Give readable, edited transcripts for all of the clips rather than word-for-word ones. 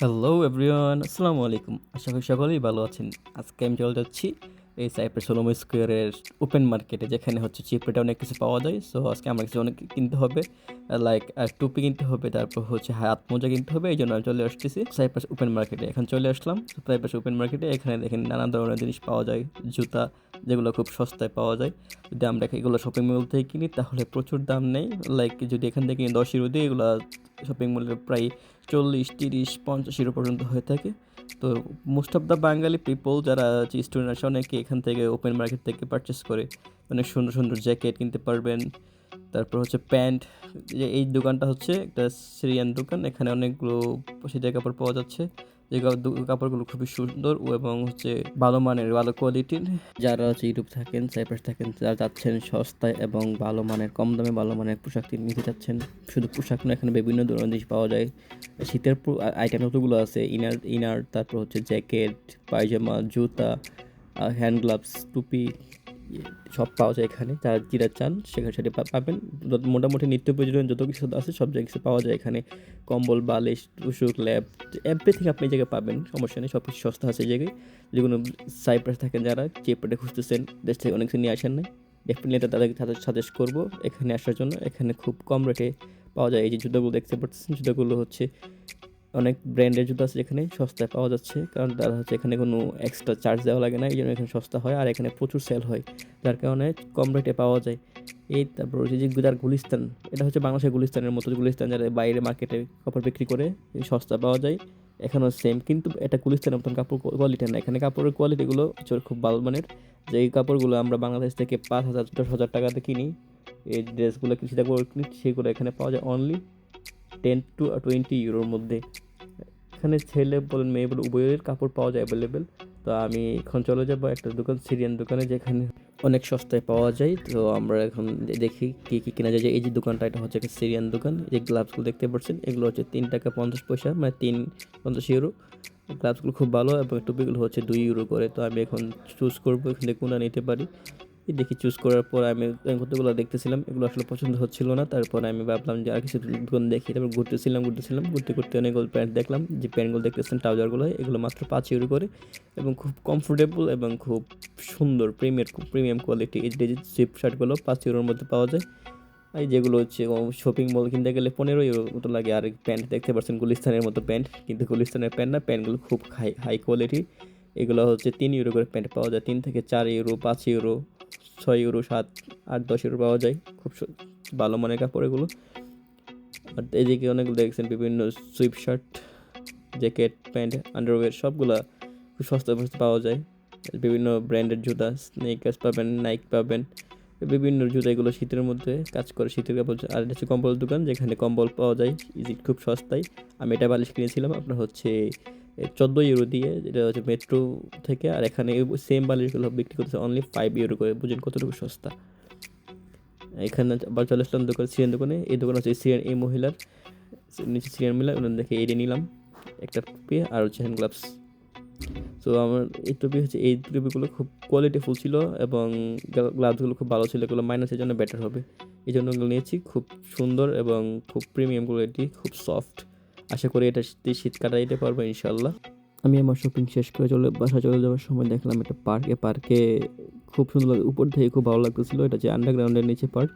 Hello everyone, আসসালামু আলাইকুম। আশা করি সকলেই ভালো আছেন। আজকে আমি চলে যাচ্ছি এই সাইপ্রাস সোলোমো স্কোয়ারের ওপেন মার্কেটে, যেখানে হচ্ছে চিপ রেটে অনেক কিছু পাওয়া যায়। সো আজকে আমার কিছু অনেক কিনতে হবে, লাইক টুপি কিনতে হবে, তারপর হচ্ছে হাত মোজা কিনতে হবে। এই জন্য আমি চলে আসতেছি সাইপ্রাস ওপেন মার্কেটে। এখন চলে আসলাম সাইপ্রাস ওপেন মার্কেটে। এখানে দেখেন নানা ধরনের জিনিস পাওয়া যায়, জুতা যেগুলো খুব সস্তায় পাওয়া যায়। যদি আমরা এগুলো শপিং মল থেকে কিনি তাহলে প্রচুর দাম নেই। লাইক যদি এখান থেকে 10 ইউরো দিই, এগুলো শপিং মলের প্রায় 40, 30, 50 ইউরো পর্যন্ত হয়ে থাকে। তো most of the Bangali people যারা স্টুডেন্ট আছে অনেকে এখান থেকে ওপেন মার্কেট থেকে পারচেস করে। অনেক সুন্দর সুন্দর জ্যাকেট কিনতে পারবেন, তারপর হচ্ছে প্যান্ট। যে এই দোকানটা হচ্ছে একটা সিরিয়ান দোকান, এখানে অনেকগুলো সেটাই কাপড় পাওয়া যাচ্ছে। যে কাপড়গুলো খুবই সুন্দর এবং হচ্ছে ভালো মানের, ভালো কোয়ালিটির। যারা হচ্ছে ইউরোপ থাকেন, সাইপ্রাস থাকেন, যারা যাচ্ছেন সস্তায় এবং ভালো মানের, কম দামে ভালো মানের পোশাক নিতে চাচ্ছেন। শুধু পোশাক না, এখানে বিভিন্ন ধরনের জিনিস পাওয়া যায়। শীতের আইটেম যতগুলো আছে, ইনার, তারপর হচ্ছে জ্যাকেট, পায়জামা, জুতা, হ্যান্ড গ্লাভস, টুপি, সব পাওয়া যায় এখানে। যারা যেটা চান সেখানে সেটা পাবেন। মোটামুটি নিত্য প্রয়োজনীয় যত কিছু আছে সব জায়গায় কিছু পাওয়া যায় এখানে। কম্বল, বালিশ, তুষক, ল্যাব, এভরিথিং আপনি এই জায়গায় পাবেন। সমস্যা নেই, সব কিছু সস্তা আছে এই জায়গায়। যদি কোনো সাইপ্রাস থাকেন যারা চিপ রেটে খুঁজতেছেন, দেশ থেকে অনেক কিছু নিয়ে আসেন নাই, ডেফিনেটলি তাদেরকে সাজেস্ট করবো এখানে আসার জন্য। এখানে খুব কম রেটে পাওয়া যায়। এই যে জুতোগুলো দেখতে পাচ্ছেন, জুতোগুলো হচ্ছে অনেক ব্র্যান্ডের জুতো আছে যেখানে সস্তায় পাওয়া যাচ্ছে, কারণ তারা হচ্ছে এখানে কোনো এক্সট্রা চার্জ দেওয়া লাগে না, এই জন্য এখানে সস্তা হয়। আর এখানে প্রচুর সেল হয়, যার কারণে কম রেটে পাওয়া যায়। এই তারপর হচ্ছে যে গুদার গুলিস্তান, এটা হচ্ছে বাংলাদেশের গুলিস্তানের মতো। গুলিস্তান যারা বাইরে মার্কেটে কাপড় বিক্রি করে, সস্তা পাওয়া যায়। এখানেও সেম, কিন্তু এটা গুলিস্তানের মতন কাপড় কোয়ালিটি না। এখানে কাপড়ের কোয়ালিটিগুলো খুব ভালো মানের। যে এই কাপড়গুলো আমরা বাংলাদেশ থেকে 5,000 10,000 টাকাতে কিনি, এই ড্রেসগুলো কৃষি কিনি, সেগুলো এখানে পাওয়া যায় অনলি 10 to 20 ইউরোর মধ্যে। এখানে ছেলে বলেন মেয়ে বলেন উভয়ের কাপড় পাওয়া যায় অ্যাভেলেবেল। তো আমি এখন চলে যাবো একটা দোকান, সিরিয়ান দোকানে, যেখানে অনেক সস্তায় পাওয়া যায়। তো আমরা এখন দেখি কী কী কেনা যায়। যে এই যে দোকানটা, এটা হচ্ছে একটা সিরিয়ান দোকান। এই যে গ্লাভসগুলো দেখতে পাচ্ছেন, এগুলো হচ্ছে 3 টাকা 50 পয়সা, মানে 3 50 ইউরো। গ্লাভসগুলো খুব ভালো এবং টুপিগুলো হচ্ছে 2 ইউরো করে। তো আমি এখন চুজ করবো এখান থেকে কোনটা নিতে পারি। এই দেখি চুজ করার পর আমি কতগুলো দেখতেছিলাম, এগুলো আসলে পছন্দ হচ্ছিল না। তারপরে আমি ভাবলাম যে আর কিছু দোকান দেখি। তারপর ঘুরতে ঘুরতে অনেকগুলো প্যান্ট দেখলাম। যে প্যান্টগুলো দেখতেছেন, ট্রাউজারগুলো, এগুলো মাত্র 5 ইউরো করে এবং খুব কমফোর্টেবল এবং খুব সুন্দর, প্রিমিয়াম কোয়ালিটি। এই যে জিপ শার্টগুলো 5 ইউরোর মধ্যে পাওয়া যায়। এই যেগুলো হচ্ছে শপিং মল কিনতে গেলে 15 ইউরো মতো লাগে। আর প্যান্ট দেখতে পাচ্ছেন গুলিস্তানের মতো প্যান্ট, কিন্তু গুলিস্তানের প্যান্ট না, প্যান্টগুলো খুব হাই কোয়ালিটি। এগুলো হচ্ছে 3 ইউরো করে প্যান্ট পাওয়া যায়, 3 থেকে 4 ইউরো, 5 ইউরো, 6 ইউরো, 7, 8, 10 ইউরো পাওয়া যায়। খুব ভালো মানের কাপড় এগুলো। আর এদিকে অনেকগুলো দেখছেন বিভিন্ন sweep shirt, jacket, pant, underwear, সবগুলা খুব সস্তায় পাওয়া যায়। বিভিন্ন ব্র্যান্ডের জুতা, স্নিকার্স পাবেন, নাইক পাবেন, বিভিন্ন জুতা। এগুলো শীতের মধ্যে কাজ করে, শীতের কাপড়। আর এটা হচ্ছে কম্বল দোকান, যেখানে কম্বল পাওয়া যায় ইজি, খুব সস্তায়। আমি এটা বালিশ কিনেছিলাম আপনার হচ্ছে 14 ইউরো দিয়ে, যেটা হচ্ছে মেট্রো থেকে। আর এখানে সেম বালিশগুলো বিক্রি করতেছে অনলি 5 ইউরো করে। বুঝেন কতটুকু সস্তা। এখানে আবার চলে আসলাম দোকান, সিরিয়ান দোকানে। এই দোকান হচ্ছে সিরিয়ান, এই মহিলার নিচে সিরিয়ান মহিলা, ওনার দেখে এড়িয়ে নিলাম একটা টুপি আর হচ্ছে হ্যান্ড গ্লাভস। তো আমার এই টুপি হচ্ছে, এই টুপিগুলো খুব কোয়ালিটিফুল ছিল এবং গ্লাভসগুলো খুব ভালো ছিল। এগুলো মাইনাসের জন্য বেটার হবে, এই জন্য এগুলো নিয়েছি। খুব সুন্দর এবং খুব প্রিমিয়াম কোয়ালিটি, খুব সফট। আশা করি এটা শীত কাটাইতে পারবো ইনশাল্লাহ। আমি আমার শপিং শেষ করে বাসায় চলে যাওয়ার সময় দেখলাম একটা পার্কে খুব সুন্দর লাগে, উপর থেকে খুব ভালো লাগতেছিল। এটা যে আন্ডারগ্রাউন্ডের নিচে পার্ক।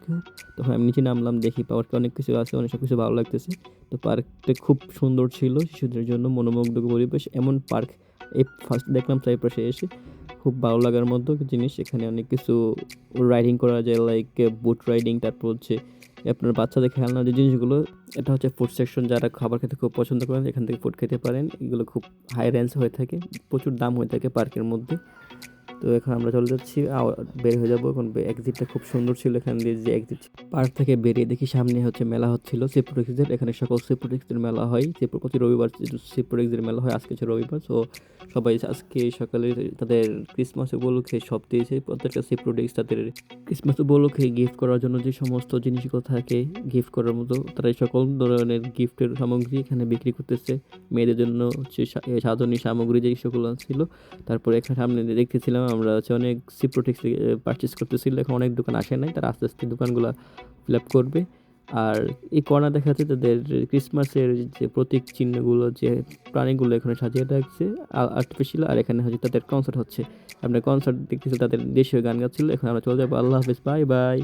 তখন আমি নিচে নামলাম, দেখি পার্কে অনেক কিছু আছে, অনেক সব কিছু ভালো লাগতেছে। তো পার্কটা খুব সুন্দর ছিল, শিশুদের জন্য মনোমুগ্ধকর পরিবেশ। এমন পার্ক এই ফার্স্ট দেখলাম চারিপাশে এসে। খুব ভালো লাগার মতো জিনিস। এখানে অনেক কিছু রাইডিং করা যায়, লাইক বুট রাইডিং, তারপর হচ্ছে আপনার বাচ্চাদের খেলনা যে জিনিসগুলো। এটা হচ্ছে ফুড সেকশন, যারা খাবার খেতে খুব পছন্দ করেন এখান থেকে ফুড খেতে পারেন। এগুলো খুব হাই রেঞ্জ হয়ে থাকে, প্রচুর দাম হয়ে থাকে পার্কের মধ্যে। তো এখন আমরা চলে যাচ্ছি, বের হয়ে যাবো এখন। এক্সিটটা খুব সুন্দর ছিল, এখান দিয়ে যে এক্সিট। পার্ক থেকে বেরিয়ে দেখি সামনে হচ্ছে মেলা হচ্ছিল সিপ্রোটেক্সের। এখানে সকল সিপ্রোটেক্সের মেলা হয়, প্রতি রবিবার সিপ্রোটেক্সের মেলা হয়। আজকে হচ্ছে রবিবার, তো সবাই আজকে সকালে তাদের ক্রিসমাস উপলক্ষে সব দিয়েছে। প্রত্যেকটা সিপ্রোটেক্স তাদের ক্রিসমাস উপলক্ষে গিফট করার জন্য যে সমস্ত জিনিসগুলো থাকে গিফট করার মতো, তারা এই সকল ধরনের গিফটের সামগ্রী এখানে বিক্রি করতেছে। মেয়েদের জন্য হচ্ছে সাধনী সামগ্রী যে সকল ছিল। তারপরে এখানে সামনে দেখতেছিলাম আমরা হচ্ছে অনেক সিপ্রোটেক্স পারচেস করতেছিল। এখন অনেক দোকান আসে নাই, তারা আস্তে আস্তে দোকানগুলো ফিল আপ করবে। আর এই কর্নার দেখা যাচ্ছে তাদের ক্রিসমাসের যে প্রতীক চিহ্নগুলো, যে প্রাণীগুলো এখানে সাজিয়ে রাখছে আর্টিফিশিয়াল। আর এখানে হচ্ছে তাদের কনসার্ট হচ্ছে, আপনার কনসার্ট দেখতেছে, তাদের দেশীয় গান গাচ্ছিল। এখন আমরা চলে যাবো। আল্লাহ হাফেজ, বাই বাই।